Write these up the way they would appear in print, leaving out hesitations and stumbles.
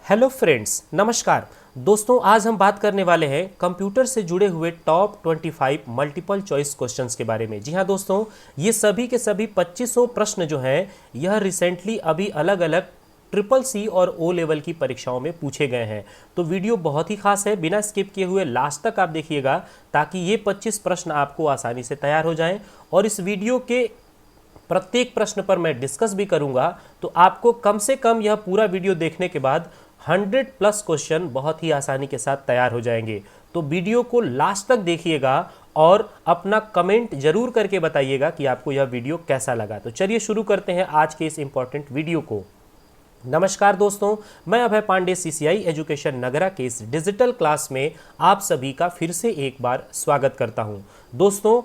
Hello friends, नमस्कार दोस्तों। आज हम बात करने वाले हैं कंप्यूटर से जुड़े हुए टॉप 25 मल्टीपल चॉइस क्वेश्चंस के बारे में। जी हाँ दोस्तों, ये सभी के सभी 2500 प्रश्न जो हैं यह रिसेंटली अभी अलग अलग ट्रिपल सी और ओ लेवल की परीक्षाओं में पूछे गए हैं। तो वीडियो बहुत ही खास है, बिना स्किप किए हुए लास्ट तक आप देखिएगा ताकि ये 25 प्रश्न आपको आसानी से तैयार हो जाएं। और इस वीडियो के प्रत्येक प्रश्न पर मैं डिस्कस भी करूंगा, तो आपको कम से कम यह पूरा वीडियो देखने के बाद 100+ क्वेश्चन बहुत ही आसानी के साथ तैयार हो जाएंगे। तो वीडियो को लास्ट तक देखिएगा और अपना कमेंट जरूर करके बताइएगा कि आपको यह वीडियो कैसा लगा। तो चलिए शुरू करते हैं आज के इस इंपॉर्टेंट वीडियो को। नमस्कार दोस्तों, मैं अभय पांडे सीसीआई एजुकेशन नगरा के इस डिजिटल क्लास में आप सभी का फिर से एक बार स्वागत करता हूं। दोस्तों,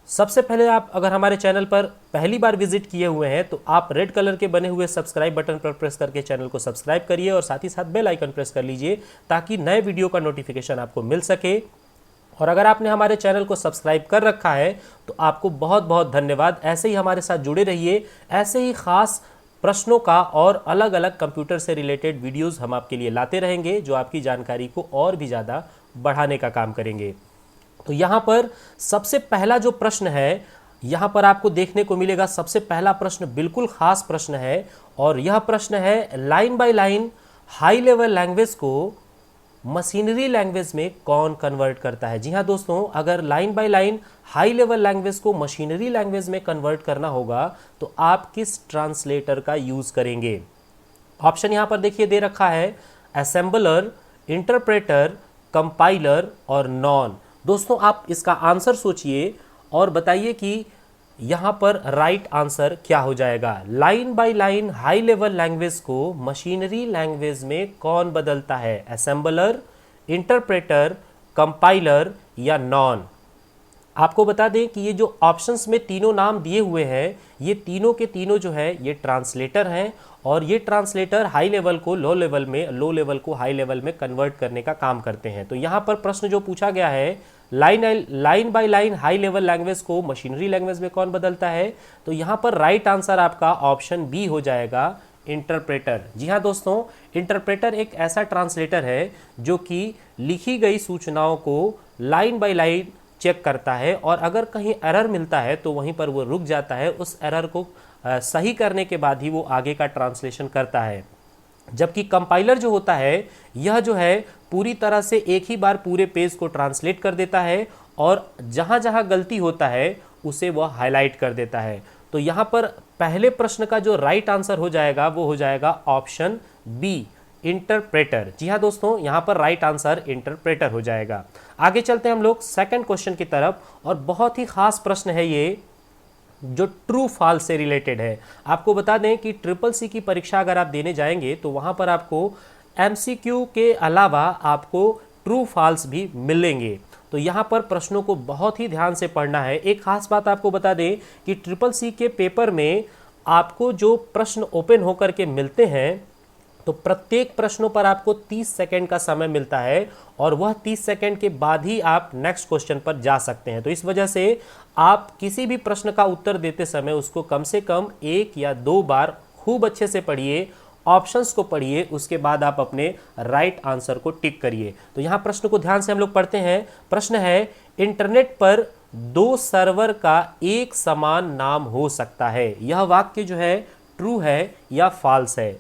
सबसे पहले आप अगर हमारे चैनल पर पहली बार विजिट किए हुए हैं तो आप रेड कलर के बने हुए सब्सक्राइब बटन पर प्रेस करके चैनल को सब्सक्राइब करिए और साथ ही साथ बेल आइकन प्रेस कर लीजिए ताकि नए वीडियो का नोटिफिकेशन आपको मिल सके। और अगर आपने हमारे चैनल को सब्सक्राइब कर रखा है तो आपको बहुत बहुत धन्यवाद। ऐसे ही हमारे साथ जुड़े रहिए, ऐसे ही खास प्रश्नों का और अलग अलग कंप्यूटर से रिलेटेड वीडियोस हम आपके लिए लाते रहेंगे जो आपकी जानकारी को और भी ज़्यादा बढ़ाने का काम करेंगे। तो यहाँ पर सबसे पहला जो प्रश्न है, यहाँ पर आपको देखने को मिलेगा सबसे पहला प्रश्न बिल्कुल खास प्रश्न है और यह प्रश्न है line by line high level language को मशीनरी लैंग्वेज में कौन कन्वर्ट करता है। जी हाँ दोस्तों, अगर line by line high level language को मशीनरी लैंग्वेज में कन्वर्ट करना होगा तो आप किस ट्रांसलेटर का यूज करेंगे। ऑप्शन यहाँ पर देखिए दे रखा है, असेंबलर, इंटरप्रेटर, कंपाइलर और नॉन। दोस्तों, आप इसका आंसर सोचिए और बताइए कि यहाँ पर राइट आंसर क्या हो जाएगा। Line by line high level language को मशीनरी लैंग्वेज में कौन बदलता है, असेंबलर, इंटरप्रेटर, कंपाइलर या नॉन। आपको बता दें कि ये जो ऑप्शंस में तीनों नाम दिए हुए हैं ये तीनों के तीनों जो है ये ट्रांसलेटर हैं और ये ट्रांसलेटर हाई लेवल को लो लेवल में, लो लेवल को हाई लेवल में कन्वर्ट करने का काम करते हैं। तो यहाँ पर प्रश्न जो पूछा गया है, line by line high level language को मशीनरी लैंग्वेज में कौन बदलता है, तो यहाँ पर राइट आंसर आपका ऑप्शन बी हो जाएगा, इंटरप्रेटर। जी हाँ दोस्तों, इंटरप्रेटर एक ऐसा ट्रांसलेटर है जो कि लिखी गई सूचनाओं को लाइन बाय लाइन चेक करता है और अगर कहीं एरर मिलता है तो वहीं पर वो रुक जाता है, उस एरर को सही करने के बाद ही वो आगे का ट्रांसलेशन करता है। जबकि कंपाइलर जो होता है यह जो है पूरी तरह से एक ही बार पूरे पेज को ट्रांसलेट कर देता है और जहां जहां गलती होता है उसे वह हाईलाइट कर देता है। तो यहाँ पर पहले प्रश्न का जो राइट आंसर हो जाएगा वो हो जाएगा ऑप्शन बी, इंटरप्रेटर। जी हाँ दोस्तों, यहाँ पर राइट आंसर इंटरप्रेटर हो जाएगा। आगे चलते हैं हम लोग सेकंड क्वेश्चन की तरफ और बहुत ही खास प्रश्न है ये जो ट्रू फॉल्स से रिलेटेड है। आपको बता दें कि ट्रिपल सी की परीक्षा अगर आप देने जाएंगे तो वहां पर आपको एमसीक्यू के अलावा आपको ट्रू फॉल्स भी मिलेंगे। तो यहाँ पर प्रश्नों को बहुत ही ध्यान से पढ़ना है। एक खास बात आपको बता दें कि ट्रिपल सी के पेपर में आपको जो प्रश्न ओपन होकर के मिलते हैं तो प्रत्येक प्रश्नों पर आपको 30 सेकंड का समय मिलता है और वह 30 सेकंड के बाद ही आप नेक्स्ट क्वेश्चन पर जा सकते हैं। तो इस वजह से आप किसी भी प्रश्न का उत्तर देते समय उसको कम से कम 1 या 2 बार खूब अच्छे से पढ़िए, ऑप्शंस को पढ़िए, उसके बाद आप अपने राइट आंसर को टिक करिए। तो यहाँ प्रश्न को ध्यान से हम लोग पढ़ते हैं। प्रश्न है, इंटरनेट पर 2 सर्वर का एक समान नाम हो सकता है। यह वाक्य जो है ट्रू है या फॉल्स है।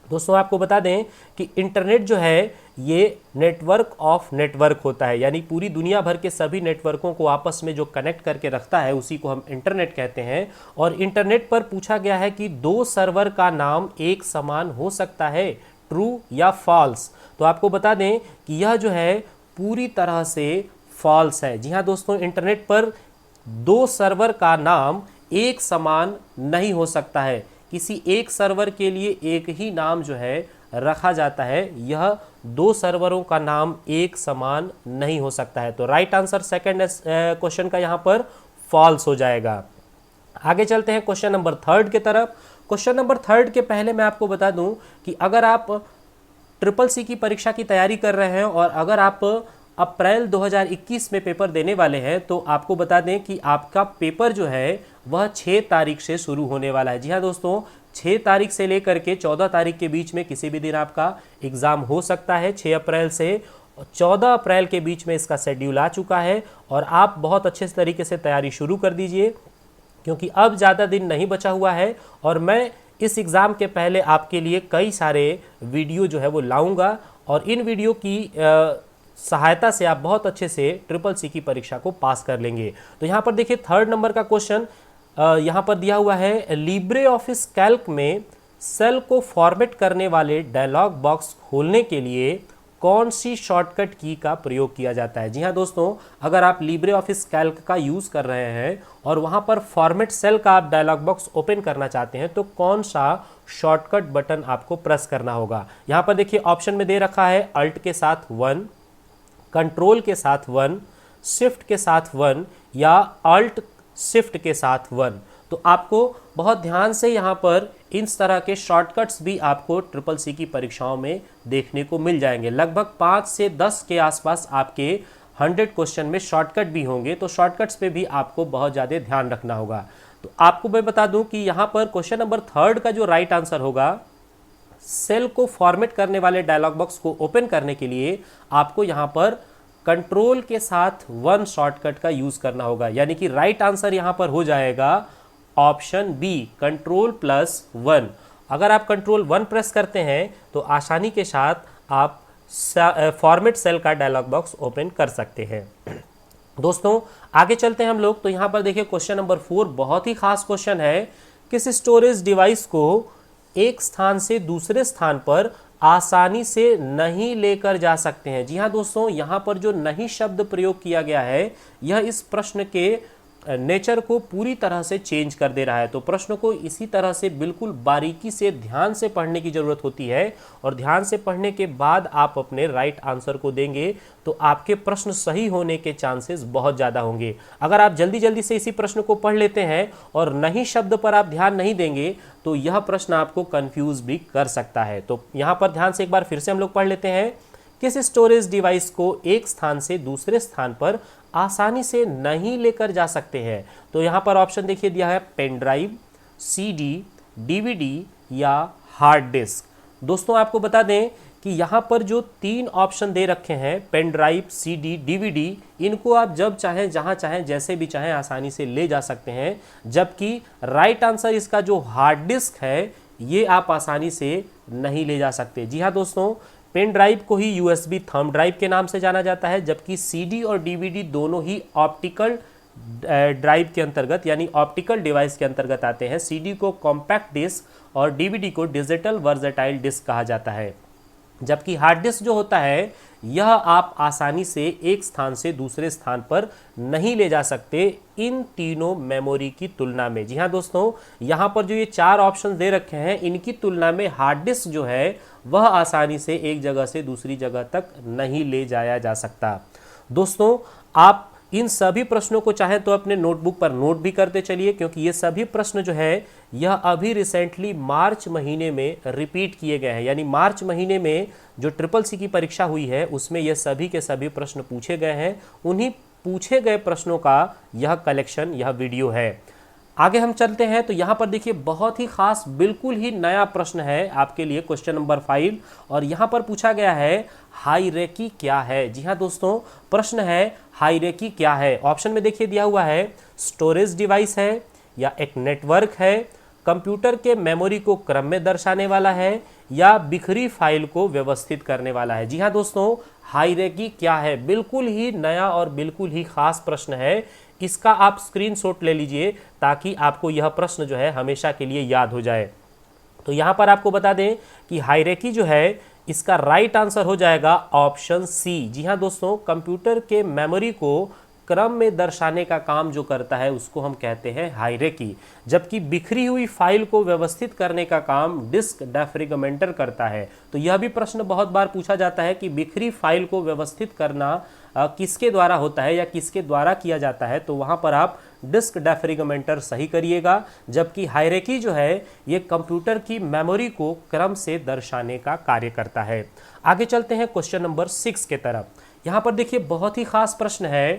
दोस्तों, आपको बता दें कि इंटरनेट जो है ये नेटवर्क ऑफ नेटवर्क होता है, यानी पूरी दुनिया भर के सभी नेटवर्कों को आपस में जो कनेक्ट करके रखता है उसी को हम इंटरनेट कहते हैं। और इंटरनेट पर पूछा गया है कि 2 सर्वर का नाम एक समान हो सकता है, ट्रू या फॉल्स। तो आपको बता दें कि यह जो है पूरी तरह से फॉल्स है। जी हाँ दोस्तों, इंटरनेट पर 2 सर्वर का नाम एक समान नहीं हो सकता है। किसी एक सर्वर के लिए एक ही नाम जो है रखा जाता है, यह 2 सर्वरों का नाम एक समान नहीं हो सकता है। तो राइट आंसर सेकंड क्वेश्चन का यहाँ पर फॉल्स हो जाएगा। आगे चलते हैं क्वेश्चन नंबर 3 की तरफ। क्वेश्चन नंबर 3 के पहले मैं आपको बता दूं कि अगर आप ट्रिपल सी की परीक्षा की तैयारी कर रहे हैं और अगर आप अप्रैल 2021 में पेपर देने वाले हैं तो आपको बता दें कि आपका पेपर जो है वह 6 तारीख से शुरू होने वाला है। जी हाँ दोस्तों, 6 तारीख से लेकर के 14 तारीख के बीच में किसी भी दिन आपका एग्ज़ाम हो सकता है। 6 अप्रैल से 14 अप्रैल के बीच में इसका शेड्यूल आ चुका है और आप बहुत अच्छे तरीके से तैयारी शुरू कर दीजिए, क्योंकि अब ज़्यादा दिन नहीं बचा हुआ है और मैं इस एग्ज़ाम के पहले आपके लिए कई सारे वीडियो जो है वो लाऊंगा और इन वीडियो की सहायता से आप बहुत अच्छे से CCC की परीक्षा को पास कर लेंगे। तो यहाँ पर देखिए 3rd नंबर का क्वेश्चन यहाँ पर दिया हुआ है, लिब्रे ऑफिस कैल्क में सेल को फॉर्मेट करने वाले डायलॉग बॉक्स खोलने के लिए कौन सी शॉर्टकट की का प्रयोग किया जाता है। जी हाँ दोस्तों, अगर आप लिब्रे ऑफिस कैल्क का यूज़ कर रहे हैं और वहाँ पर फॉर्मेट सेल का आप डायलॉग बॉक्स ओपन करना चाहते हैं तो कौन सा शॉर्टकट बटन आपको प्रेस करना होगा। यहाँ पर देखिए ऑप्शन में दे रखा है अल्ट के साथ 1, कंट्रोल के साथ 1, शिफ्ट के साथ 1 या अल्ट शिफ्ट के साथ 1। तो आपको बहुत ध्यान से यहाँ पर इस तरह के शॉर्टकट्स भी आपको CCC की परीक्षाओं में देखने को मिल जाएंगे। लगभग 5 से 10 के आसपास आपके 100 क्वेश्चन में शॉर्टकट भी होंगे, तो शॉर्टकट्स पे भी आपको बहुत ज़्यादा ध्यान रखना होगा। तो आपको मैं बता दूं कि यहाँ पर क्वेश्चन नंबर 3rd का जो राइट आंसर होगा, सेल को फॉर्मेट करने वाले डायलॉग बॉक्स को ओपन करने के लिए आपको यहाँ पर कंट्रोल के साथ 1 शॉर्टकट का यूज़ करना होगा, यानी कि राइट आंसर यहाँ पर हो जाएगा ऑप्शन बी, कंट्रोल प्लस 1। अगर आप कंट्रोल 1 प्रेस करते हैं तो आसानी के साथ आप फॉर्मेट सेल का डायलॉग बॉक्स ओपन कर सकते हैं। दोस्तों आगे चलते हैं हम लोग। तो यहाँ पर देखिए क्वेश्चन नंबर 4 बहुत ही खास क्वेश्चन है, किस स्टोरेज डिवाइस को एक स्थान से दूसरे स्थान पर आसानी से नहीं लेकर जा सकते हैं। जी हाँ दोस्तों, यहाँ पर जो नहीं शब्द प्रयोग किया गया है यह इस प्रश्न के नेचर को पूरी तरह से चेंज कर दे रहा है। तो प्रश्न को इसी तरह से बिल्कुल बारीकी से ध्यान से पढ़ने की ज़रूरत होती है और ध्यान से पढ़ने के बाद आप अपने राइट आंसर को देंगे तो आपके प्रश्न सही होने के चांसेस बहुत ज़्यादा होंगे। अगर आप जल्दी जल्दी से इसी प्रश्न को पढ़ लेते हैं और नहीं शब्द पर आप ध्यान नहीं देंगे तो यह प्रश्न आपको कंफ्यूज भी कर सकता है। तो यहाँ पर ध्यान से एक बार फिर से हम लोग पढ़ लेते हैं, किस स्टोरेज डिवाइस को एक स्थान से दूसरे स्थान पर आसानी से नहीं लेकर जा सकते हैं। तो यहाँ पर ऑप्शन देखिए दिया है पेन ड्राइव, CD, DVD या हार्ड डिस्क। दोस्तों आपको बता दें कि यहाँ पर जो 3 ऑप्शन दे रखे हैं, पेन ड्राइव, CD, DVD, इनको आप जब चाहें जहाँ चाहें जैसे भी चाहें आसानी से ले जा सकते हैं, जबकि राइट आंसर इसका जो हार्ड डिस्क है ये आप आसानी से नहीं ले जा सकते। जी हाँ दोस्तों, पेन ड्राइव को ही USB थंब ड्राइव के नाम से जाना जाता है, जबकि CD और DVD दोनों ही ऑप्टिकल ड्राइव के अंतर्गत यानी ऑप्टिकल डिवाइस के अंतर्गत आते हैं। CD को कॉम्पैक्ट डिस्क और DVD को डिजिटल वर्सेटाइल डिस्क कहा जाता है, जबकि हार्ड डिस्क जो होता है यह आप आसानी से एक स्थान से दूसरे स्थान पर नहीं ले जा सकते इन तीनों मेमोरी की तुलना में। जी हाँ दोस्तों, यहाँ पर जो ये 4 ऑप्शन दे रखे हैं इनकी तुलना में हार्ड डिस्क जो है वह आसानी से एक जगह से दूसरी जगह तक नहीं ले जाया जा सकता। दोस्तों आप इन सभी प्रश्नों को चाहे तो अपने नोटबुक पर नोट भी करते चलिए, क्योंकि ये सभी प्रश्न जो है यह अभी रिसेंटली मार्च महीने में रिपीट किए गए हैं। यानी मार्च महीने में जो CCC की परीक्षा हुई है उसमें ये सभी के सभी प्रश्न पूछे गए हैं। उन्हीं पूछे गए प्रश्नों का यह कलेक्शन, यह वीडियो है। आगे हम चलते हैं तो यहाँ पर देखिए बहुत ही खास बिल्कुल ही नया प्रश्न है आपके लिए, क्वेश्चन नंबर 5, और यहाँ पर पूछा गया है हायरार्की क्या है। जी हाँ दोस्तों, प्रश्न है हायरार्की क्या है। ऑप्शन में देखिए दिया हुआ है स्टोरेज डिवाइस है या एक नेटवर्क है, कंप्यूटर के मेमोरी को क्रम में दर्शाने वाला है या बिखरी फाइल को व्यवस्थित करने वाला है। जी हाँ दोस्तों, हायरार्की क्या है बिल्कुल ही नया और बिल्कुल ही खास प्रश्न है। इसका आप स्क्रीनशॉट ले लीजिए ताकि आपको यह प्रश्न जो है हमेशा के लिए याद हो जाए। तो यहाँ पर आपको बता दें कि हायरार्की जो है इसका राइट आंसर हो जाएगा ऑप्शन सी। जी हाँ दोस्तों, कंप्यूटर के मेमोरी को क्रम में दर्शाने का काम जो करता है उसको हम कहते हैं हायरार्की, जबकि बिखरी हुई फाइल को व्यवस्थित करने का काम डिस्क डिफ्रेगमेंटर करता है। तो यह भी प्रश्न बहुत बार पूछा जाता है कि बिखरी फाइल को व्यवस्थित करना किसके द्वारा होता है या किसके द्वारा किया जाता है, तो वहाँ पर आप डिस्क डिफ्रेगमेंटर सही करिएगा, जबकि हायरार्की जो है ये कंप्यूटर की मेमोरी को क्रम से दर्शाने का कार्य करता है। आगे चलते हैं क्वेश्चन नंबर 6 के तरफ। यहाँ पर देखिए बहुत ही खास प्रश्न है,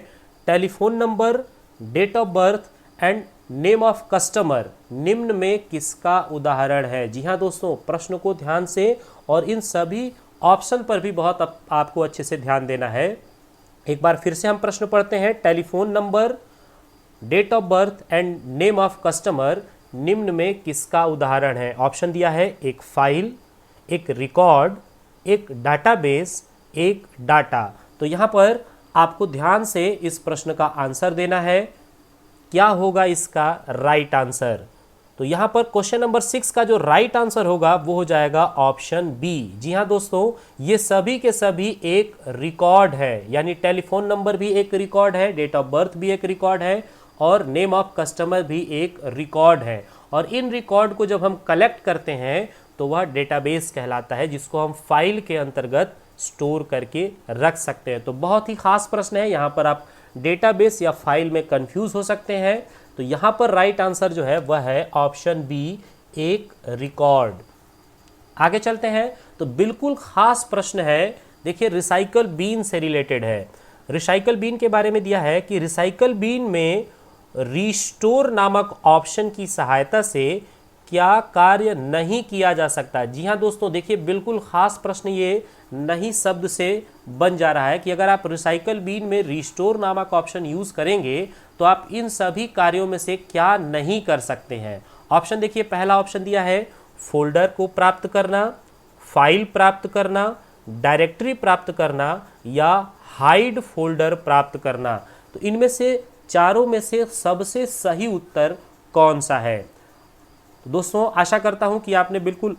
telephone number, date of birth and name of customer निम्न में किसका उदाहरण है। जी हाँ दोस्तों, प्रश्न को ध्यान से और इन सभी ऑप्शन पर भी बहुत आपको अच्छे से ध्यान देना है। एक बार फिर से हम प्रश्न पढ़ते हैं। Telephone number, date of birth and name of customer निम्न में किसका उदाहरण है। ऑप्शन दिया है एक फाइल, एक रिकॉर्ड, एक डाटाबेस, एक डाटा। तो यहाँ पर आपको ध्यान से इस प्रश्न का आंसर देना है। क्या होगा इसका राइट आंसर। तो यहाँ पर क्वेश्चन नंबर 6 का जो राइट आंसर होगा वो हो जाएगा ऑप्शन बी। जी हाँ दोस्तों, ये सभी के सभी एक रिकॉर्ड है, यानी टेलीफोन नंबर भी एक रिकॉर्ड है, डेट ऑफ बर्थ भी एक रिकॉर्ड है और नेम ऑफ कस्टमर भी एक रिकॉर्ड है। और इन रिकॉर्ड को जब हम कलेक्ट करते हैं तो वह डेटाबेस कहलाता है, जिसको हम फाइल के अंतर्गत स्टोर करके रख सकते हैं। तो बहुत ही खास प्रश्न है, यहाँ पर आप डेटाबेस या फाइल में कंफ्यूज हो सकते हैं। तो यहाँ पर राइट आंसर जो है वह है ऑप्शन बी, एक रिकॉर्ड। आगे चलते हैं। तो बिल्कुल खास प्रश्न है, देखिए रिसाइकल बीन से रिलेटेड है। रिसाइकल बीन के बारे में दिया है कि रिसाइकल बीन में रिस्टोर नामक ऑप्शन की सहायता से क्या कार्य नहीं किया जा सकता। जी हाँ दोस्तों, देखिए बिल्कुल खास प्रश्न ये नहीं शब्द से बन जा रहा है कि अगर आप रिसाइकल बीन में रिस्टोर नामक ऑप्शन यूज करेंगे तो आप इन सभी कार्यों में से क्या नहीं कर सकते हैं। ऑप्शन देखिए, पहला ऑप्शन दिया है फोल्डर को प्राप्त करना, फाइल प्राप्त करना, डायरेक्टरी प्राप्त करना या हाइड फोल्डर प्राप्त करना। तो इनमें से चारों में से सबसे सही उत्तर कौन सा है। तो दोस्तों आशा करता हूं कि आपने बिल्कुल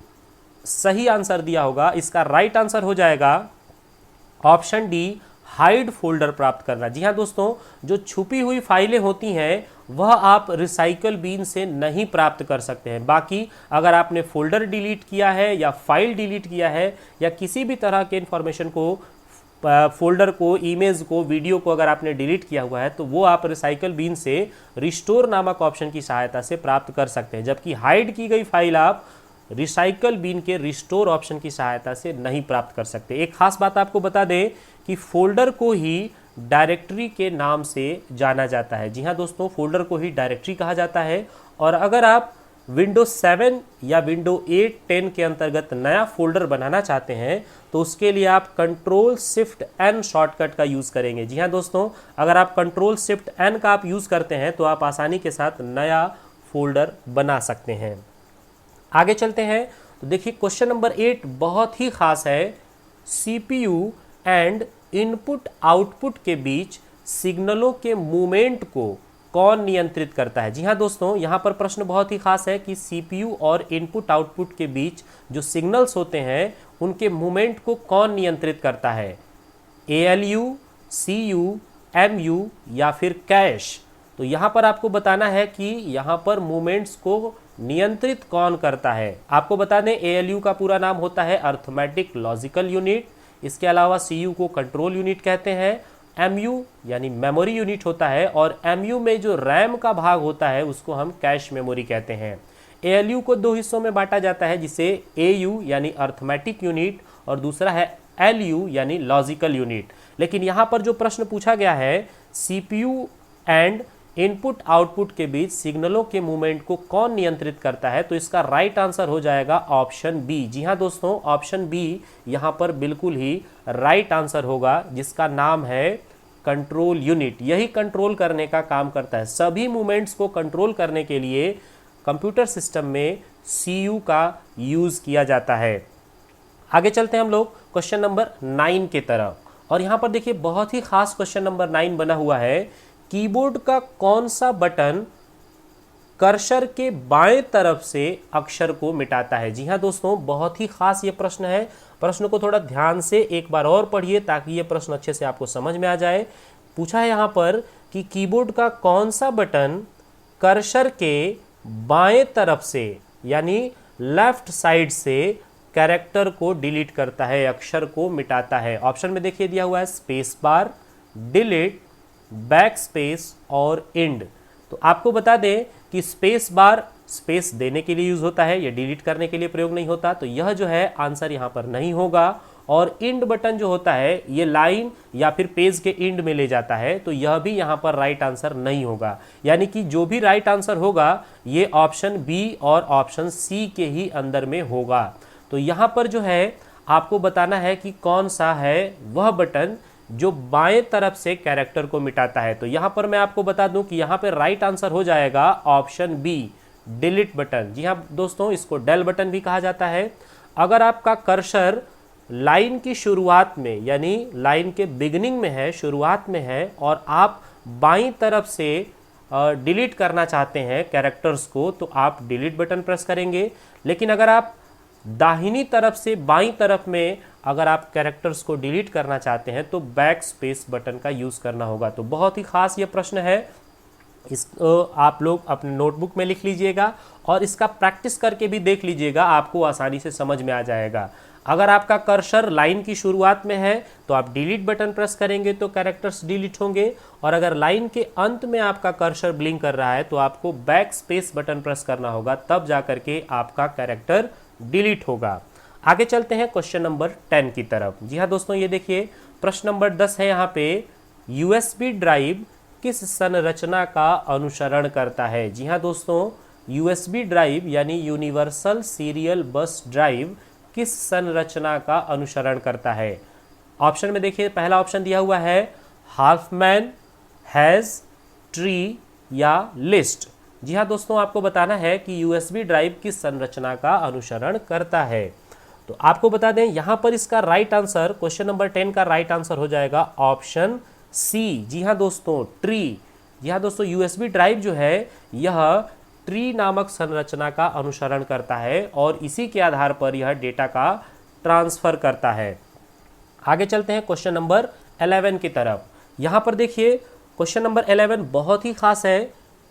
सही आंसर दिया होगा। इसका राइट आंसर हो जाएगा ऑप्शन डी, हाइड फोल्डर प्राप्त करना। जी हाँ दोस्तों, जो छुपी हुई फाइलें होती हैं वह आप रिसाइकल बीन से नहीं प्राप्त कर सकते हैं। बाकी अगर आपने फोल्डर डिलीट किया है या फाइल डिलीट किया है या किसी भी तरह के इंफॉर्मेशन को, फोल्डर को, इमेज को, वीडियो को अगर आपने डिलीट किया हुआ है तो वो आप रिसाइकल बीन से रिस्टोर नामक ऑप्शन की सहायता से प्राप्त कर सकते हैं। जबकि हाइड की गई फाइल आप रिसाइकल बीन के रिस्टोर ऑप्शन की सहायता से नहीं प्राप्त कर सकते। एक खास बात आपको बता दें कि फोल्डर को ही डायरेक्टरी के नाम से जाना जाता है। जी हाँ दोस्तों, फोल्डर को ही डायरेक्टरी कहा जाता है। और अगर आप विंडोज 7 या विंडो 8, 10 के अंतर्गत नया फोल्डर बनाना चाहते हैं तो उसके लिए आप कंट्रोल शिफ्ट एन शॉर्टकट का यूज़ करेंगे। जी हाँ दोस्तों, अगर आप कंट्रोल शिफ्ट एन का आप यूज़ करते हैं तो आप आसानी के साथ नया फोल्डर बना सकते हैं। आगे चलते हैं। तो देखिए क्वेश्चन नंबर 8 बहुत ही खास है। सीपीयू एंड इनपुट आउटपुट के बीच सिग्नलों के मूवमेंट को कौन नियंत्रित करता है। जी हाँ दोस्तों, यहाँ पर प्रश्न बहुत ही खास है कि सीपीयू और इनपुट आउटपुट के बीच जो सिग्नल्स होते हैं उनके मूवमेंट को कौन नियंत्रित करता है। एएलयू, सीयू, एमयू या फिर कैश। तो यहाँ पर आपको बताना है कि यहाँ पर मूवमेंट्स को नियंत्रित कौन करता है। आपको बता दें एएलयू का पूरा नाम होता है अर्थमेटिक लॉजिकल यूनिट। इसके अलावा सीयू को कंट्रोल यूनिट कहते हैं। एमयू यानी मेमोरी यूनिट होता है और एमयू में जो रैम का भाग होता है उसको हम कैश मेमोरी कहते हैं। एएलयू को दो हिस्सों में बांटा जाता है, जिसे एयू यानी अर्थमेटिक यूनिट और दूसरा है एलयू यानी लॉजिकल यूनिट। लेकिन यहाँ पर जो प्रश्न पूछा गया है सीपीयू एंड इनपुट आउटपुट के बीच सिग्नलों के मूवमेंट को कौन नियंत्रित करता है, तो इसका राइट आंसर हो जाएगा ऑप्शन बी। जी हाँ दोस्तों, ऑप्शन बी यहाँ पर बिल्कुल ही राइट आंसर होगा, जिसका नाम है कंट्रोल यूनिट। यही कंट्रोल करने का काम करता है। सभी मूवमेंट्स को कंट्रोल करने के लिए कंप्यूटर सिस्टम में सीयू का यूज किया जाता है। आगे चलते हैं हम लोग क्वेश्चन नंबर 9 की तरफ। और यहाँ पर देखिए बहुत ही खास क्वेश्चन नंबर 9 बना हुआ है। कीबोर्ड का कौन सा बटन कर्सर के बाएं तरफ से अक्षर को मिटाता है। जी हाँ दोस्तों, बहुत ही खास ये प्रश्न है। प्रश्न को थोड़ा ध्यान से एक बार और पढ़िए ताकि ये प्रश्न अच्छे से आपको समझ में आ जाए। पूछा है यहाँ पर कि कीबोर्ड का कौन सा बटन कर्सर के बाएं तरफ से यानी लेफ्ट साइड से कैरेक्टर को डिलीट करता है, अक्षर को मिटाता है। ऑप्शन में देखिए दिया हुआ है space bar, delete, back space और इंड। तो आपको बता दें कि स्पेस बार स्पेस देने के लिए यूज होता है, यह डिलीट करने के लिए प्रयोग नहीं होता। तो यह जो है आंसर यहाँ पर नहीं होगा। और इंड बटन जो होता है ये लाइन या फिर पेज के इंड में ले जाता है, तो यह भी यहाँ पर राइट आंसर नहीं होगा। यानी कि जो भी राइट आंसर होगा ये ऑप्शन बी और ऑप्शन सी के ही अंदर में होगा। तो यहाँ पर जो है आपको बताना है कि कौन सा है वह बटन जो बाएं तरफ से कैरेक्टर को मिटाता है। तो यहाँ पर मैं आपको बता दूं कि यहाँ पर राइट आंसर हो जाएगा ऑप्शन बी, डिलीट बटन। जी हाँ दोस्तों, इसको डेल बटन भी कहा जाता है। अगर आपका कर्सर लाइन की शुरुआत में यानी लाइन के बिगिनिंग में है, शुरुआत में है, और आप बाईं तरफ से डिलीट करना चाहते हैं कैरेक्टर्स को, तो आप डिलीट बटन प्रेस करेंगे। लेकिन अगर आप दाहिनी तरफ से बाईं तरफ में अगर आप कैरेक्टर्स को डिलीट करना चाहते हैं तो बैक स्पेस बटन का यूज़ करना होगा। तो बहुत ही खास ये प्रश्न है, इस आप लोग अपने नोटबुक में लिख लीजिएगा और इसका प्रैक्टिस करके भी देख लीजिएगा, आपको आसानी से समझ में आ जाएगा। अगर आपका कर्सर लाइन की शुरुआत में है तो आप डिलीट बटन प्रेस करेंगे तो कैरेक्टर्स डिलीट होंगे, और अगर लाइन के अंत में आपका कर्सर ब्लिंक कर रहा है तो आपको बैक स्पेस बटन प्रेस करना होगा, तब जा करके आपका कैरेक्टर डिलीट होगा। आगे चलते हैं क्वेश्चन नंबर 10 की तरफ। जी हाँ दोस्तों, ये देखिए प्रश्न नंबर 10 है यहाँ पे, यूएसबी ड्राइव किस संरचना का अनुसरण करता है। जी हाँ दोस्तों, यूएसबी ड्राइव यानी यूनिवर्सल सीरियल बस ड्राइव किस संरचना का अनुसरण करता है। ऑप्शन में देखिए, पहला ऑप्शन दिया हुआ है हाल्फमैन, हैज, ट्री या लिस्ट। जी हाँ दोस्तों, आपको बताना है कि यूएसबी ड्राइव किस संरचना का अनुसरण करता है। तो आपको बता दें यहाँ पर इसका राइट आंसर, क्वेश्चन नंबर 10 का राइट आंसर हो जाएगा ऑप्शन सी। जी हाँ दोस्तों, ट्री। जी हाँ दोस्तों, यूएसबी ड्राइव जो है यह ट्री नामक संरचना का अनुसरण करता है और इसी के आधार पर यह डेटा का ट्रांसफर करता है। आगे चलते हैं क्वेश्चन नंबर 11 की तरफ। यहाँ पर देखिए क्वेश्चन नंबर 11 बहुत ही खास है।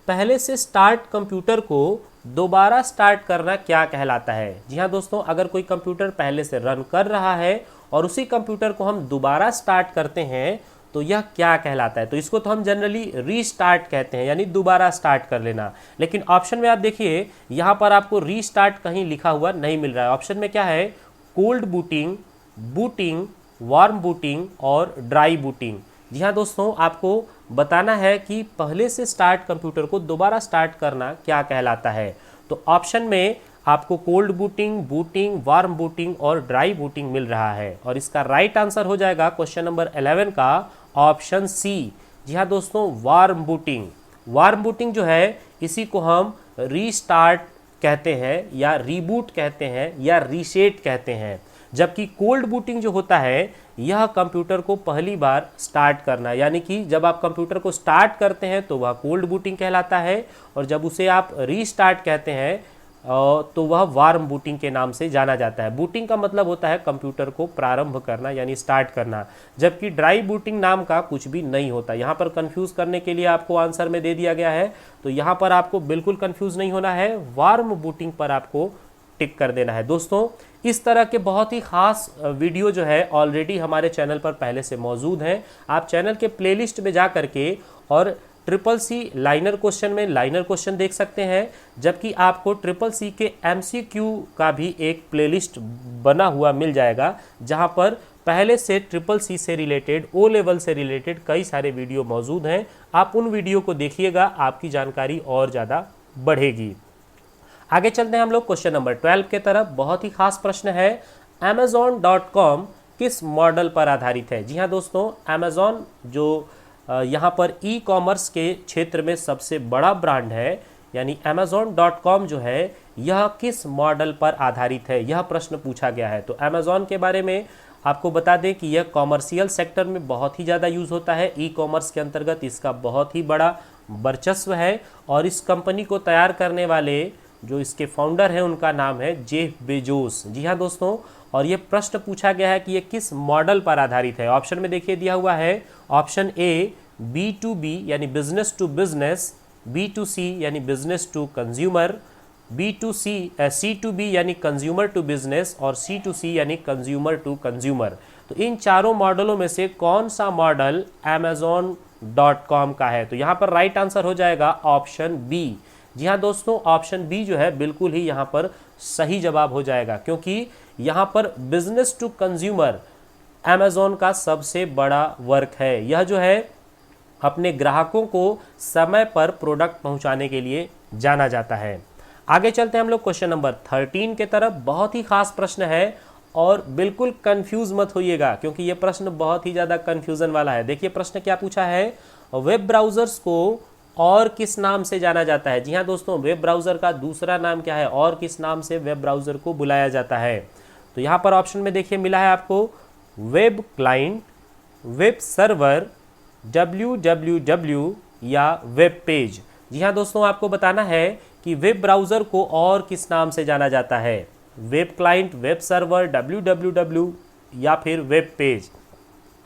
पहले से स्टार्ट कंप्यूटर को दोबारा स्टार्ट करना क्या कहलाता है। जी हाँ दोस्तों, अगर कोई कंप्यूटर पहले से रन कर रहा है और उसी कंप्यूटर को हम दोबारा स्टार्ट करते हैं तो यह क्या कहलाता है। तो इसको तो हम जनरली रीस्टार्ट कहते हैं, यानी दोबारा स्टार्ट कर लेना। लेकिन ऑप्शन में आप देखिए यहाँ पर आपको रीस्टार्ट कहीं लिखा हुआ नहीं मिल रहा है। ऑप्शन में क्या है, cold booting, booting, warm booting और ड्राई बूटिंग। जी हाँ दोस्तों, आपको बताना है कि पहले से स्टार्ट कंप्यूटर को दोबारा स्टार्ट करना क्या कहलाता है। तो ऑप्शन में आपको cold booting, booting, warm booting और ड्राई बूटिंग मिल रहा है, और इसका राइट आंसर हो जाएगा क्वेश्चन नंबर 11 का ऑप्शन सी। जी हाँ दोस्तों, वार्म बूटिंग। वार्म बूटिंग जो है इसी को हम रीस्टार्ट कहते हैं या रीबूट कहते हैं या रीसेट कहते हैं, जबकि कोल्ड बूटिंग जो होता है यह कंप्यूटर को पहली बार स्टार्ट करना, यानी कि जब आप कंप्यूटर को स्टार्ट करते हैं तो वह कोल्ड बूटिंग कहलाता है, और जब उसे आप रीस्टार्ट कहते हैं तो वह वार्म बूटिंग के नाम से जाना जाता है। बूटिंग का मतलब होता है कंप्यूटर को प्रारंभ करना यानी स्टार्ट करना, जबकि ड्राई बूटिंग नाम का कुछ भी नहीं होता। यहाँ पर कंफ्यूज करने के लिए आपको आंसर में दे दिया गया है, तो यहाँ पर आपको बिल्कुल कंफ्यूज नहीं होना है, वार्म बूटिंग पर आपको टिक कर देना है। दोस्तों, इस तरह के बहुत ही खास वीडियो जो है ऑलरेडी हमारे चैनल पर पहले से मौजूद हैं। आप चैनल के प्लेलिस्ट में जा करके और CCC लाइनर क्वेश्चन में लाइनर क्वेश्चन देख सकते हैं, जबकि आपको CCC के MCQ का भी एक प्लेलिस्ट बना हुआ मिल जाएगा, जहां पर पहले से CCC से रिलेटेड, ओ लेवल से रिलेटेड कई सारे वीडियो मौजूद हैं। आप उन वीडियो को देखिएगा, आपकी जानकारी और ज़्यादा बढ़ेगी। आगे चलते हैं हम लोग क्वेश्चन नंबर 12 के तरफ। बहुत ही खास प्रश्न है, Amazon.com किस मॉडल पर आधारित है। जी हाँ दोस्तों, Amazon जो यहाँ पर ई कॉमर्स के क्षेत्र में सबसे बड़ा ब्रांड है, यानी Amazon.com जो है यह किस मॉडल पर आधारित है, यह प्रश्न पूछा गया है। तो Amazon के बारे में आपको बता दें कि यह कॉमर्शियल सेक्टर में बहुत ही ज़्यादा यूज़ होता है। ई कॉमर्स के अंतर्गत इसका बहुत ही बड़ा वर्चस्व है, और इस कंपनी को तैयार करने वाले जो इसके फाउंडर हैं उनका नाम है जेफ बेजोस। जी हाँ दोस्तों, और ये प्रश्न पूछा गया है कि ये किस मॉडल पर आधारित है। ऑप्शन में देखिए दिया हुआ है, ऑप्शन ए B2B यानी बिजनेस टू बिजनेस, B2C यानी बिजनेस टू कंज्यूमर, C2B यानी कंज्यूमर टू बिजनेस और C2C यानी कंज्यूमर टू कंज्यूमर। तो इन चारों मॉडलों में से कौन सा मॉडल Amazon.com का है। तो यहाँ पर राइट आंसर हो जाएगा ऑप्शन बी। जी हाँ दोस्तों, ऑप्शन बी जो है बिल्कुल ही यहाँ पर सही जवाब हो जाएगा, क्योंकि यहाँ पर बिजनेस टू कंज्यूमर अमेज़ॉन का सबसे बड़ा वर्क है। यह जो है अपने ग्राहकों को समय पर प्रोडक्ट पहुंचाने के लिए जाना जाता है। आगे चलते हैं हम लोग क्वेश्चन नंबर 13 के तरफ। बहुत ही खास प्रश्न है और बिल्कुल कंफ्यूज मत होइएगा, क्योंकि ये प्रश्न बहुत ही ज़्यादा कंफ्यूजन वाला है। देखिए प्रश्न क्या पूछा है, वेब ब्राउज़र्स को और किस नाम से जाना जाता है। जी हाँ दोस्तों, वेब ब्राउज़र का दूसरा नाम क्या है और किस नाम से वेब ब्राउज़र को बुलाया जाता है। तो यहाँ पर ऑप्शन में देखिए मिला है आपको web client, web server, www या वेब पेज। जी हाँ दोस्तों, आपको बताना है कि वेब ब्राउज़र को और किस नाम से जाना जाता है, web client, web server, www या फिर वेब पेज।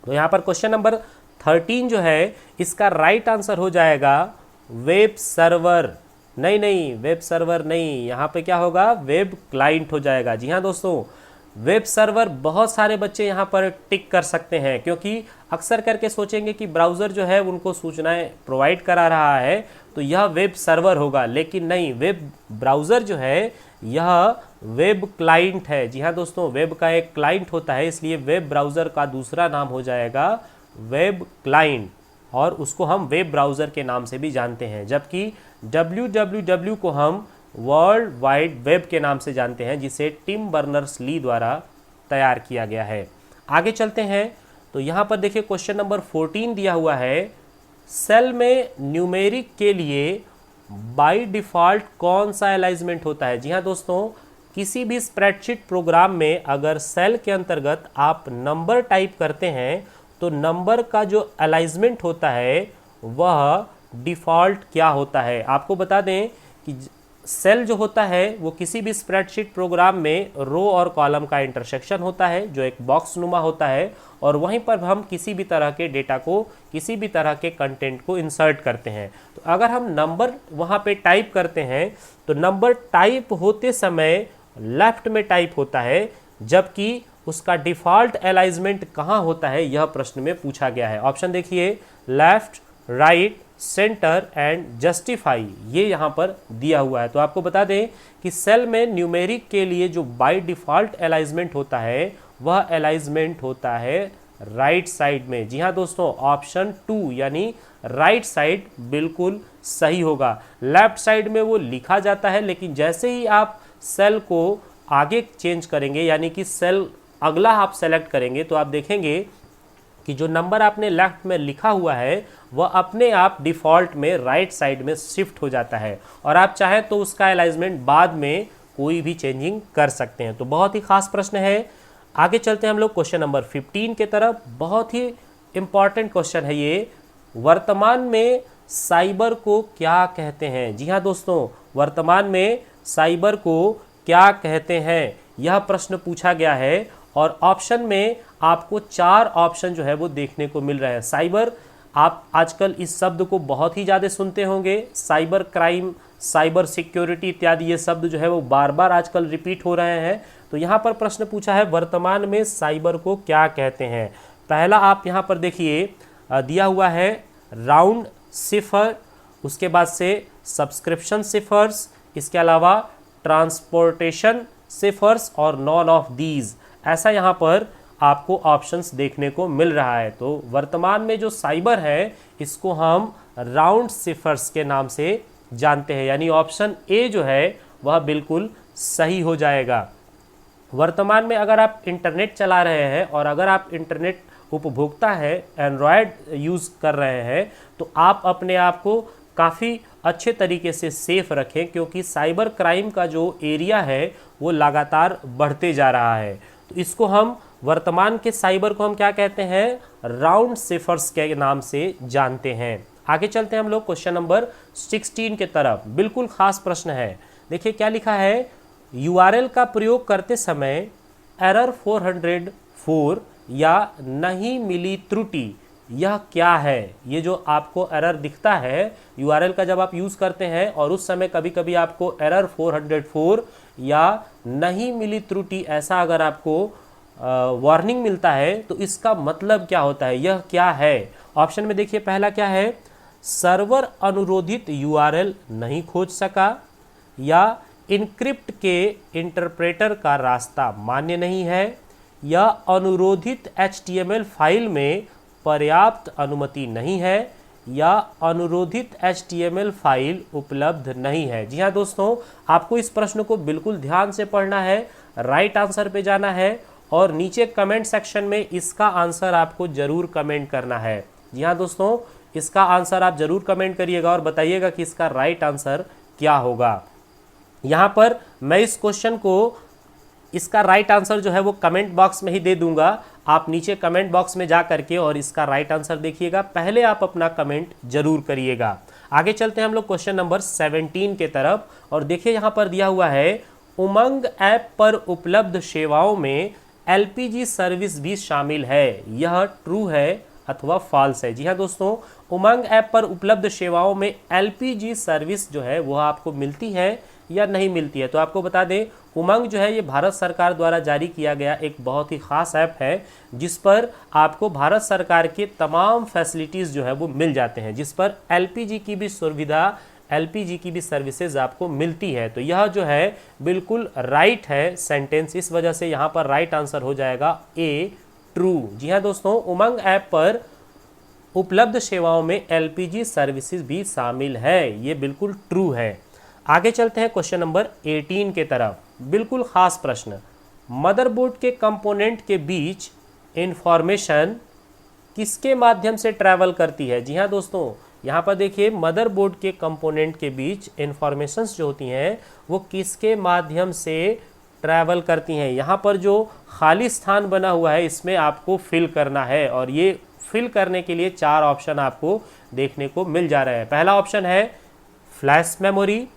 तो यहाँ पर क्वेश्चन नंबर 13 जो है इसका राइट आंसर हो जाएगा वेब सर्वर। नहीं, वेब सर्वर नहीं, यहाँ पे क्या होगा, वेब क्लाइंट हो जाएगा। जी हाँ दोस्तों, वेब सर्वर बहुत सारे बच्चे यहाँ पर टिक कर सकते हैं, क्योंकि अक्सर करके सोचेंगे कि ब्राउज़र जो है उनको सूचनाएं प्रोवाइड करा रहा है तो यह वेब सर्वर होगा, लेकिन नहीं, वेब ब्राउज़र जो है यह वेब क्लाइंट है। जी हाँ दोस्तों, वेब का एक क्लाइंट होता है, इसलिए वेब ब्राउज़र का दूसरा नाम हो जाएगा वेब क्लाइंट, और उसको हम वेब ब्राउज़र के नाम से भी जानते हैं। जबकि www को हम वर्ल्ड वाइड वेब के नाम से जानते हैं, जिसे टिम बर्नर्स-ली द्वारा तैयार किया गया है। आगे चलते हैं, तो यहाँ पर देखिए क्वेश्चन नंबर 14 दिया हुआ है, सेल में न्यूमेरिक के लिए बाय डिफ़ॉल्ट कौन सा अलाइजमेंट होता है। जी हाँ दोस्तों, किसी भी स्प्रेडशीट प्रोग्राम में अगर सेल के अंतर्गत आप नंबर टाइप करते हैं तो नंबर का जो अलाइजमेंट होता है वह डिफ़ॉल्ट क्या होता है। आपको बता दें कि सेल जो होता है वो किसी भी स्प्रेडशीट प्रोग्राम में रो और कॉलम का इंटरसेक्शन होता है, जो एक बॉक्स नुमा होता है, और वहीं पर हम किसी भी तरह के डेटा को, किसी भी तरह के कंटेंट को इंसर्ट करते हैं। तो अगर हम नंबर वहाँ पे टाइप करते हैं तो नंबर टाइप होते समय लेफ्ट में टाइप होता है, जबकि उसका डिफ़ॉल्ट अलाइजमेंट कहाँ होता है यह प्रश्न में पूछा गया है। ऑप्शन देखिए, left, right, centre and justify, ये यहाँ पर दिया हुआ है। तो आपको बता दें कि सेल में न्यूमेरिक के लिए जो बाय डिफ़ॉल्ट अलाइजमेंट होता है वह अलाइजमेंट होता है राइट साइड में। जी हाँ दोस्तों, ऑप्शन 2 यानी राइट साइड बिल्कुल सही होगा। लेफ्ट साइड में वो लिखा जाता है, लेकिन जैसे ही आप सेल को आगे चेंज करेंगे, यानी कि सेल अगला आप सेलेक्ट करेंगे, तो आप देखेंगे कि जो नंबर आपने लेफ्ट में लिखा हुआ है वह अपने आप डिफ़ॉल्ट में राइट साइड में शिफ्ट हो जाता है, और आप चाहें तो उसका अलाइजमेंट बाद में कोई भी चेंजिंग कर सकते हैं। तो बहुत ही खास प्रश्न है। आगे चलते हैं हम लोग क्वेश्चन नंबर 15 के तरफ। बहुत ही इंपॉर्टेंट क्वेश्चन है ये, वर्तमान में साइबर को क्या कहते हैं। जी हाँ दोस्तों, वर्तमान में साइबर को क्या कहते हैं, यह प्रश्न पूछा गया है, और ऑप्शन में आपको 4 ऑप्शन जो है वो देखने को मिल रहे हैं। साइबर, आप आजकल इस शब्द को बहुत ही ज़्यादा सुनते होंगे, साइबर क्राइम, साइबर सिक्योरिटी इत्यादि ये शब्द जो है वो बार बार आजकल रिपीट हो रहे हैं। तो यहाँ पर प्रश्न पूछा है, वर्तमान में साइबर को क्या कहते हैं। पहला आप यहाँ पर देखिए दिया हुआ है राउंड सिफर, उसके बाद से सब्सक्रिप्शन सिफर्स, इसके अलावा ट्रांसपोर्टेशन सिफर्स और नॉन ऑफ दीज, ऐसा यहाँ पर आपको ऑप्शंस देखने को मिल रहा है। तो वर्तमान में जो साइबर है इसको हम राउंड सिफर्स के नाम से जानते हैं, यानी ऑप्शन ए जो है वह बिल्कुल सही हो जाएगा। वर्तमान में अगर आप इंटरनेट चला रहे हैं और अगर आप इंटरनेट उपभोक्ता है, एंड्रॉयड यूज़ कर रहे हैं, तो आप अपने आप को काफ़ी अच्छे तरीके से सेफ रखें, क्योंकि साइबर क्राइम का जो एरिया है वो लगातार बढ़ते जा रहा है। तो इसको हम, वर्तमान के साइबर को हम क्या कहते हैं, राउंड सिफर्स के नाम से जानते हैं। आगे चलते हैं हम लोग क्वेश्चन नंबर 16 के तरफ। बिल्कुल खास प्रश्न है। देखिए क्या लिखा है, URL का प्रयोग करते समय एरर 404 या नहीं मिली त्रुटि, यह क्या है। ये जो आपको एरर दिखता है URL का जब आप यूज़ करते हैं और उस समय कभी कभी आपको एरर 404 या नहीं मिली त्रुटि ऐसा अगर आपको वार्निंग मिलता है, तो इसका मतलब क्या होता है, यह क्या है। ऑप्शन में देखिए, पहला क्या है, सर्वर अनुरोधित यूआरएल नहीं खोज सका, या इनक्रिप्ट के इंटरप्रेटर का रास्ता मान्य नहीं है, या अनुरोधित HTML फाइल में पर्याप्त अनुमति नहीं है, या अनुरोधित HTML फाइल उपलब्ध नहीं है। जी हाँ दोस्तों, आपको इस प्रश्न को बिल्कुल ध्यान से पढ़ना है, राइट आंसर पे जाना है और नीचे कमेंट सेक्शन में इसका आंसर आपको जरूर कमेंट करना है। जी हाँ दोस्तों, इसका आंसर आप जरूर कमेंट करिएगा और बताइएगा कि इसका राइट आंसर क्या होगा। यहाँ पर मैं इस क्वेश्चन को, इसका राइट आंसर जो है वो कमेंट बॉक्स में ही दे दूंगा। आप नीचे कमेंट बॉक्स में जा करके और इसका राइट आंसर देखिएगा, पहले आप अपना कमेंट जरूर करिएगा। आगे चलते हैं हम लोग क्वेश्चन नंबर 17 के तरफ, और देखिए यहाँ पर दिया हुआ है उमंग ऐप पर उपलब्ध सेवाओं में LPG सर्विस भी शामिल है, यह ट्रू है अथवा फॉल्स है। जी हाँ दोस्तों, उमंग ऐप पर उपलब्ध सेवाओं में LPG सर्विस जो है वह आपको मिलती है या नहीं मिलती है। तो आपको बता दें, उमंग जो है ये भारत सरकार द्वारा जारी किया गया एक बहुत ही खास ऐप है, जिस पर आपको भारत सरकार के तमाम फैसिलिटीज़ जो है वो मिल जाते हैं, जिस पर LPG की भी सुविधा, LPG की भी सर्विसेज आपको मिलती है। तो यह जो है बिल्कुल राइट है सेंटेंस, इस वजह से यहाँ पर राइट आंसर हो जाएगा ए, ट्रू। जी हाँ दोस्तों, उमंग ऐप पर उपलब्ध सेवाओं में LPG सर्विसेज भी शामिल है, ये बिल्कुल ट्रू है। आगे चलते हैं क्वेश्चन नंबर 18 के तरफ। बिल्कुल खास प्रश्न, मदरबोर्ड के कंपोनेंट के बीच इंफॉर्मेशन किसके माध्यम से ट्रैवल करती है। जी हाँ दोस्तों, यहाँ पर देखिए मदरबोर्ड के कंपोनेंट के बीच इंफॉर्मेशंस जो होती हैं वो किसके माध्यम से ट्रैवल करती हैं। यहाँ पर जो खाली स्थान बना हुआ है इसमें आपको फिल करना है, और ये फिल करने के लिए 4 ऑप्शन आपको देखने को मिल जा रहे हैं। पहला ऑप्शन है फ्लैश मेमोरी,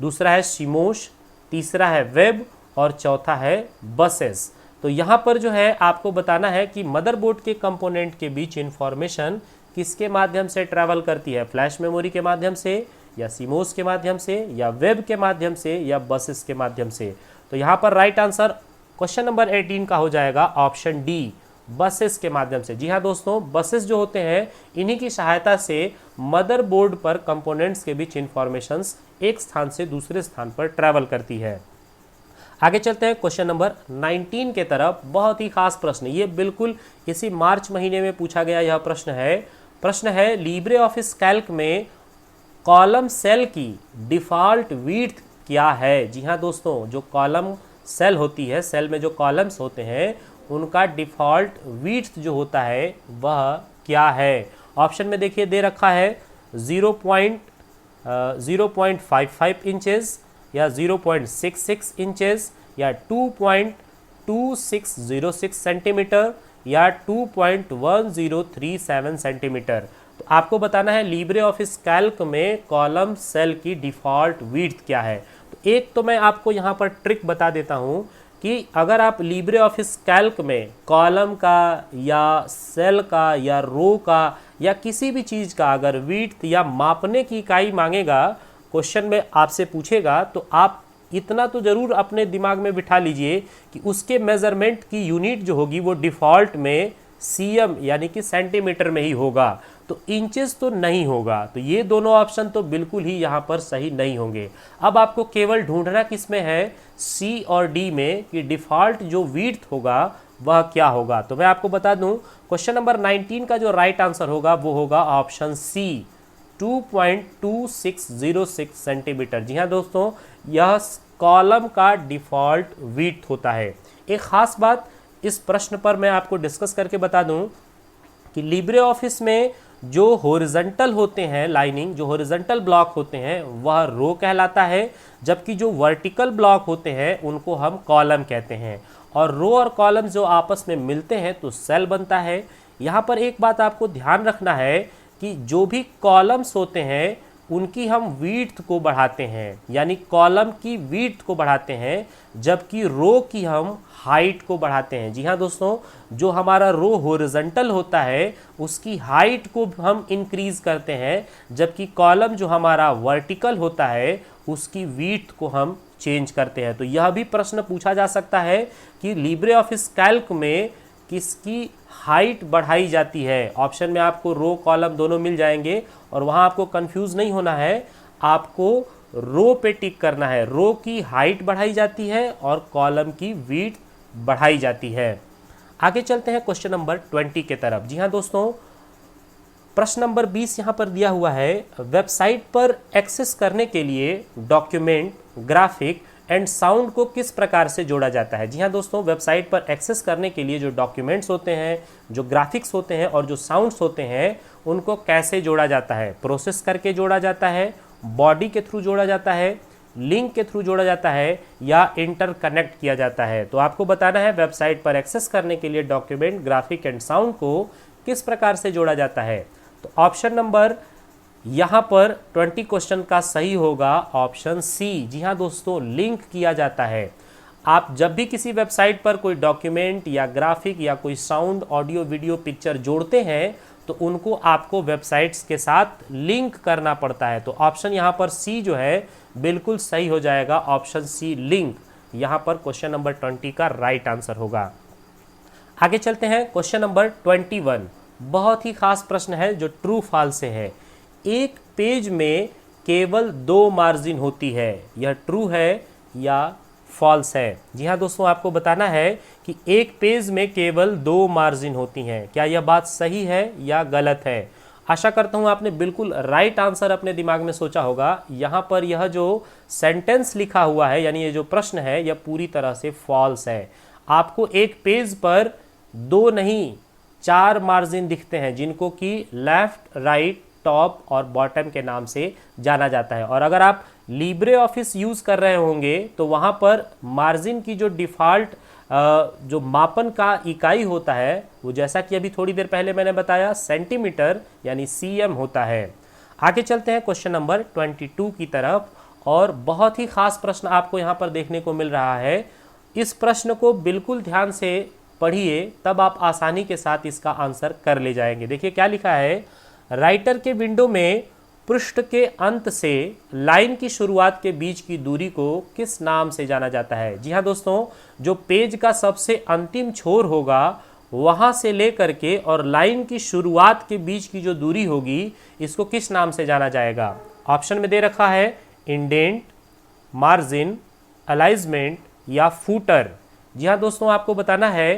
दूसरा है सीमोश, तीसरा है वेब और चौथा है बसेस। तो यहाँ पर जो है आपको बताना है कि मदरबोर्ड के कंपोनेंट के बीच इंफॉर्मेशन किसके माध्यम से ट्रैवल करती है, फ्लैश मेमोरी के माध्यम से, या सीमोस के माध्यम से, या वेब के माध्यम से, या बसेस के माध्यम से। तो यहाँ पर राइट आंसर क्वेश्चन नंबर 18 का हो जाएगा ऑप्शन डी, बसेस के माध्यम से। जी हाँ दोस्तों, बसेस जो होते हैं इन्हीं की सहायता से मदरबोर्ड पर कंपोनेंट्स के बीच इंफॉर्मेशंस एक स्थान से दूसरे स्थान पर ट्रैवल करती है। आगे चलते हैं क्वेश्चन नंबर 19 के तरफ। बहुत ही खास प्रश्न, ये बिल्कुल इसी मार्च महीने में पूछा गया यह प्रश्न है लिब्रे ऑफिस कैल्क में कॉलम सेल की डिफ़ॉल्ट विड्थ क्या है। जी हाँ दोस्तों, जो कॉलम सेल होती है, सेल में जो कॉलम्स होते हैं उनका डिफ़ॉल्ट विड्थ जो होता है वह क्या है। ऑप्शन में देखिए दे रखा है 0.55 इंचेस, या 0.66 इंचेस, या 2.2606 सेंटीमीटर, या 2.1037 सेंटीमीटर। तो आपको बताना है लिब्रे ऑफिस कैल्क में कॉलम सेल की डिफ़ॉल्ट विड्थ क्या है। तो एक तो मैं आपको यहाँ पर ट्रिक बता देता हूँ कि अगर आप लिब्रे ऑफिस कैल्क में कॉलम का या सेल का या रो का या किसी भी चीज़ का अगर विड्थ या मापने की इकाई मांगेगा, क्वेश्चन में आपसे पूछेगा, तो आप इतना तो ज़रूर अपने दिमाग में बिठा लीजिए कि उसके मेज़रमेंट की यूनिट जो होगी वो डिफ़ॉल्ट में सीएम यानी कि सेंटीमीटर में ही होगा, तो इंचेस तो नहीं होगा। तो ये दोनों ऑप्शन तो बिल्कुल ही यहाँ पर सही नहीं होंगे। अब आपको केवल ढूंढना किस में है, सी और डी में, कि डिफ़ॉल्ट जो विड्थ होगा वह क्या होगा। तो मैं आपको बता दूं, क्वेश्चन नंबर 19 का जो राइट आंसर होगा वो होगा ऑप्शन सी, 2.2606 सेंटीमीटर। जी हाँ दोस्तों, यह कॉलम का डिफ़ॉल्ट विड्थ होता है। एक ख़ास बात इस प्रश्न पर मैं आपको डिस्कस करके बता दूं कि लिब्रे ऑफिस में जो हॉरिजॉन्टल होते हैं लाइनिंग, जो हॉरिजॉन्टल ब्लॉक होते हैं वह रो कहलाता है, जबकि जो वर्टिकल ब्लॉक होते हैं उनको हम कॉलम कहते हैं। और रो और कॉलम जो आपस में मिलते हैं तो सेल बनता है। यहाँ पर एक बात आपको ध्यान रखना है कि जो भी कॉलम्स होते हैं उनकी हम विड्थ को बढ़ाते हैं, यानी कॉलम की विड्थ को बढ़ाते हैं, जबकि रो की हम हाइट को बढ़ाते हैं। जी हाँ दोस्तों, जो हमारा रो हॉरिजॉन्टल होता है उसकी हाइट को हम इंक्रीज करते हैं, जबकि कॉलम जो हमारा वर्टिकल होता है उसकी विड्थ को हम चेंज करते हैं। तो यह भी प्रश्न पूछा जा सकता है कि लिब्रे ऑफिस कैल्क में किसकी हाइट बढ़ाई जाती है। ऑप्शन में आपको रो कॉलम दोनों मिल जाएंगे और वहाँ आपको कंफ्यूज नहीं होना है, आपको रो पे टिक करना है। रो की हाइट बढ़ाई जाती है और कॉलम की विड्थ बढ़ाई जाती है। आगे चलते हैं क्वेश्चन नंबर 20 के तरफ। जी हाँ दोस्तों, प्रश्न नंबर 20 यहाँ पर दिया हुआ है, वेबसाइट पर एक्सेस करने के लिए डॉक्यूमेंट, ग्राफिक एंड साउंड को किस प्रकार से जोड़ा जाता है। जी हाँ दोस्तों, वेबसाइट पर एक्सेस करने के लिए जो डॉक्यूमेंट्स होते हैं, जो ग्राफिक्स होते हैं और जो साउंड्स होते हैं, उनको कैसे जोड़ा जाता है। प्रोसेस करके जोड़ा जाता है, बॉडी के थ्रू जोड़ा जाता है, लिंक के थ्रू जोड़ा जाता है या इंटरकनेक्ट किया जाता है। तो आपको बताना है वेबसाइट पर एक्सेस करने के लिए डॉक्यूमेंट, ग्राफिक एंड साउंड को किस प्रकार से जोड़ा जाता है। तो ऑप्शन नंबर यहाँ पर 20 क्वेश्चन का सही होगा ऑप्शन सी। जी हाँ दोस्तों, लिंक किया जाता है। आप जब भी किसी वेबसाइट पर कोई डॉक्यूमेंट या ग्राफिक या कोई साउंड, ऑडियो, वीडियो, पिक्चर जोड़ते हैं तो उनको आपको वेबसाइट्स के साथ लिंक करना पड़ता है। तो ऑप्शन यहाँ पर सी जो है बिल्कुल सही हो जाएगा, ऑप्शन सी लिंक यहाँ पर क्वेश्चन नंबर 20 का राइट आंसर होगा। आगे चलते हैं क्वेश्चन नंबर 21। बहुत ही खास प्रश्न है जो ट्रू फॉल्स से है। एक पेज में केवल 2 मार्जिन होती है, यह ट्रू है या फॉल्स है। जी हाँ दोस्तों, आपको बताना है कि एक पेज में केवल 2 मार्जिन होती हैं। क्या यह बात सही है या गलत है। आशा करता हूँ आपने बिल्कुल राइट आंसर अपने दिमाग में सोचा होगा। यहाँ पर यह जो सेंटेंस लिखा हुआ है, यानी ये जो प्रश्न है, यह पूरी तरह से फॉल्स है। आपको एक पेज पर 2 नहीं 4 मार्जिन दिखते हैं, जिनको कि लेफ्ट, राइट, टॉप और बॉटम के नाम से जाना जाता है। और अगर आप लिब्रे ऑफिस यूज़ कर रहे होंगे तो वहाँ पर मार्जिन की जो डिफ़ॉल्ट जो मापन का इकाई होता है, वो जैसा कि अभी थोड़ी देर पहले मैंने बताया सेंटीमीटर यानी सीएम होता है। आगे चलते हैं क्वेश्चन नंबर 22 की तरफ। और बहुत ही खास प्रश्न आपको यहाँ पर देखने को मिल रहा है। इस प्रश्न को बिल्कुल ध्यान से पढ़िए, तब आप आसानी के साथ इसका आंसर कर ले जाएंगे। देखिए क्या लिखा है, राइटर के विंडो में पृष्ठ के अंत से लाइन की शुरुआत के बीच की दूरी को किस नाम से जाना जाता है। जी हाँ दोस्तों, जो पेज का सबसे अंतिम छोर होगा वहाँ से लेकर के और लाइन की शुरुआत के बीच की जो दूरी होगी, इसको किस नाम से जाना जाएगा। ऑप्शन में दे रखा है इंडेंट, मार्जिन, अलाइजमेंट या फूटर। जी हाँ दोस्तों, आपको बताना है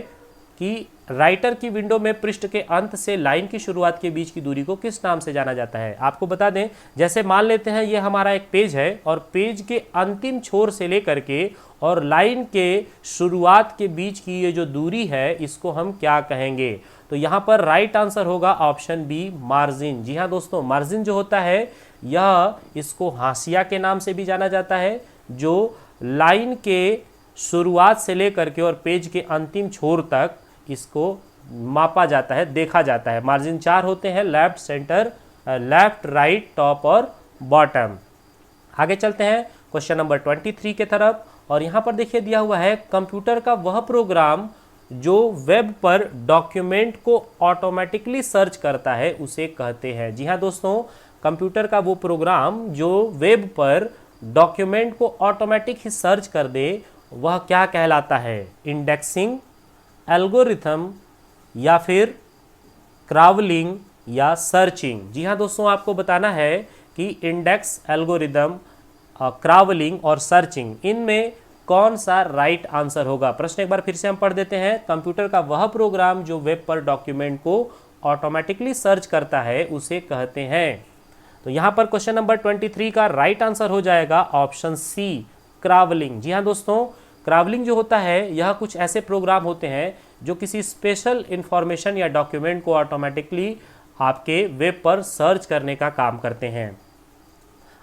कि राइटर की विंडो में पृष्ठ के अंत से लाइन की शुरुआत के बीच की दूरी को किस नाम से जाना जाता है। आपको बता दें, जैसे मान लेते हैं ये हमारा एक पेज है और पेज के अंतिम छोर से लेकर के और लाइन के शुरुआत के बीच की ये जो दूरी है, इसको हम क्या कहेंगे। तो यहाँ पर राइट आंसर होगा ऑप्शन बी, मार्जिन। जी हाँ दोस्तों, मार्जिन जो होता है यह इसको हाशिया के नाम से भी जाना जाता है, जो लाइन के शुरुआत से लेकर के और पेज के अंतिम छोर तक इसको मापा जाता है, देखा जाता है। मार्जिन 4 होते हैं, left, centre, left, right, top और बॉटम। आगे चलते हैं क्वेश्चन नंबर 23 के तरफ। और यहाँ पर देखिए दिया हुआ है, कंप्यूटर का वह प्रोग्राम जो वेब पर डॉक्यूमेंट को ऑटोमेटिकली सर्च करता है उसे कहते हैं। जी हाँ दोस्तों, कंप्यूटर का वो प्रोग्राम जो वेब पर डॉक्यूमेंट को ऑटोमेटिक ही सर्च कर दे, वह क्या कहलाता है। इंडेक्सिंग, एल्गोरिथम या फिर क्रावलिंग या सर्चिंग। जी हाँ दोस्तों, आपको बताना है कि इंडेक्स, एल्गोरिथम, क्रावलिंग और सर्चिंग, इनमें कौन सा राइट आंसर होगा। प्रश्न एक बार फिर से हम पढ़ देते हैं। कंप्यूटर का वह प्रोग्राम जो वेब पर डॉक्यूमेंट को ऑटोमेटिकली सर्च करता है उसे कहते हैं। तो यहाँ पर क्वेश्चन नंबर 23 का राइट आंसर हो जाएगा ऑप्शन सी, क्रावलिंग। जी हाँ दोस्तों, क्रावलिंग जो होता है यह कुछ ऐसे प्रोग्राम होते हैं जो किसी स्पेशल इंफॉर्मेशन या डॉक्यूमेंट को ऑटोमेटिकली आपके वेब पर सर्च करने का काम करते हैं।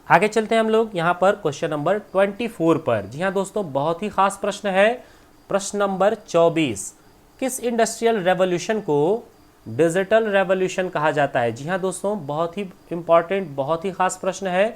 आगे चलते हैं हम लोग यहाँ पर क्वेश्चन नंबर 24 पर। जी हाँ दोस्तों, बहुत ही खास प्रश्न है। प्रश्न नंबर 24, किस इंडस्ट्रियल रेवोल्यूशन को डिजिटल रेवोल्यूशन कहा जाता है। जी हाँ दोस्तों, बहुत ही इंपॉर्टेंट, बहुत ही खास प्रश्न है।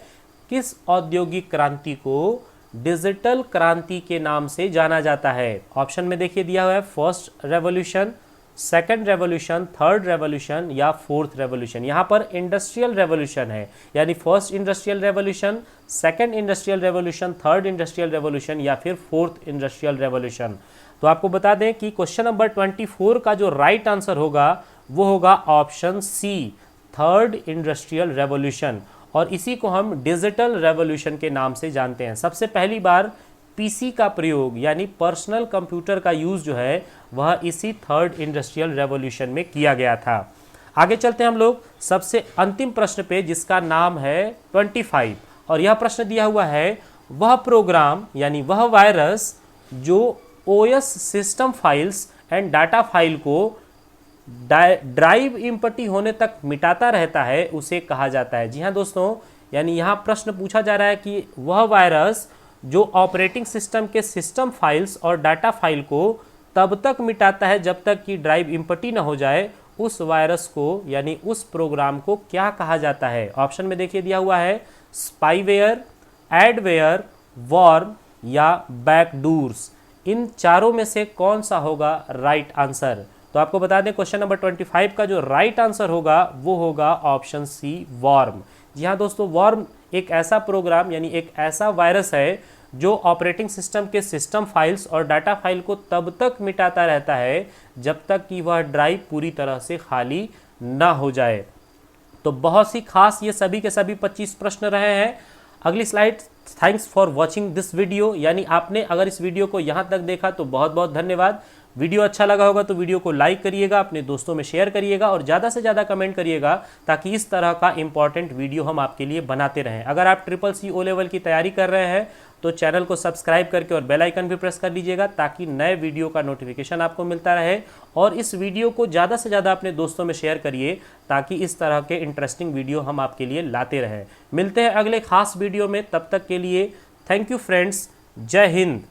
किस औद्योगिक क्रांति को डिजिटल क्रांति के नाम से जाना जाता है। ऑप्शन में देखिए दिया हुआ है, first revolution, second revolution, third revolution या फोर्थ रेवोल्यूशन। यहाँ पर इंडस्ट्रियल रेवोल्यूशन है, यानी first industrial revolution, second industrial revolution, third industrial revolution या फिर फोर्थ इंडस्ट्रियल रेवोल्यूशन। तो तो आपको बता दें कि क्वेश्चन नंबर 24 का जो राइट आंसर होगा वो होगा option C, third industrial revolution, और इसी को हम डिजिटल रेवोल्यूशन के नाम से जानते हैं। सबसे पहली बार पीसी का प्रयोग यानी पर्सनल कंप्यूटर का यूज जो है वह इसी थर्ड इंडस्ट्रियल रेवोल्यूशन में किया गया था। आगे चलते हैं हम लोग सबसे अंतिम प्रश्न पे, जिसका नाम है 25, और यह प्रश्न दिया हुआ है वह प्रोग्राम यानी वह वायरस जो OS system files and data file को ड्राइव इम्पटी होने तक मिटाता रहता है उसे कहा जाता है। जी हाँ दोस्तों, यानी यहाँ प्रश्न पूछा जा रहा है कि वह वायरस जो ऑपरेटिंग सिस्टम के सिस्टम फाइल्स और डाटा फाइल को तब तक मिटाता है जब तक कि ड्राइव इम्पटी ना हो जाए, उस वायरस को यानी उस प्रोग्राम को क्या कहा जाता है। ऑप्शन में देखिए दिया हुआ है स्पाईवेयर, एडवेयर, वॉर्म या बैकडोर्स। इन चारों में से कौन सा होगा राइट आंसर? तो आपको बता दें क्वेश्चन नंबर 25 का जो राइट आंसर होगा वो होगा ऑप्शन सी, वॉर्म। जी हाँ दोस्तों, वॉर्म एक ऐसा प्रोग्राम यानी एक ऐसा वायरस है जो ऑपरेटिंग सिस्टम के सिस्टम फाइल्स और डाटा फाइल को तब तक मिटाता रहता है जब तक कि वह ड्राइव पूरी तरह से खाली ना हो जाए। तो बहुत सी खास ये सभी के सभी 25 प्रश्न रहे हैं। अगली slide. Thanks for watching this video, यानी आपने अगर इस वीडियो को यहाँ तक देखा तो बहुत बहुत धन्यवाद। वीडियो अच्छा लगा होगा तो वीडियो को लाइक करिएगा, अपने दोस्तों में शेयर करिएगा और ज़्यादा से ज़्यादा कमेंट करिएगा ताकि इस तरह का इंपॉर्टेंट वीडियो हम आपके लिए बनाते रहें। अगर आप CCC O लेवल की तैयारी कर रहे हैं तो चैनल को सब्सक्राइब करके और बेल आइकन भी प्रेस कर लीजिएगा ताकि नए वीडियो का नोटिफिकेशन आपको मिलता रहे, और इस वीडियो को ज़्यादा से ज़्यादा अपने दोस्तों में शेयर करिए ताकि इस तरह के इंटरेस्टिंग वीडियो हम आपके लिए लाते रहें। मिलते हैं अगले खास वीडियो में, तब तक के लिए थैंक यू फ्रेंड्स। जय हिंद।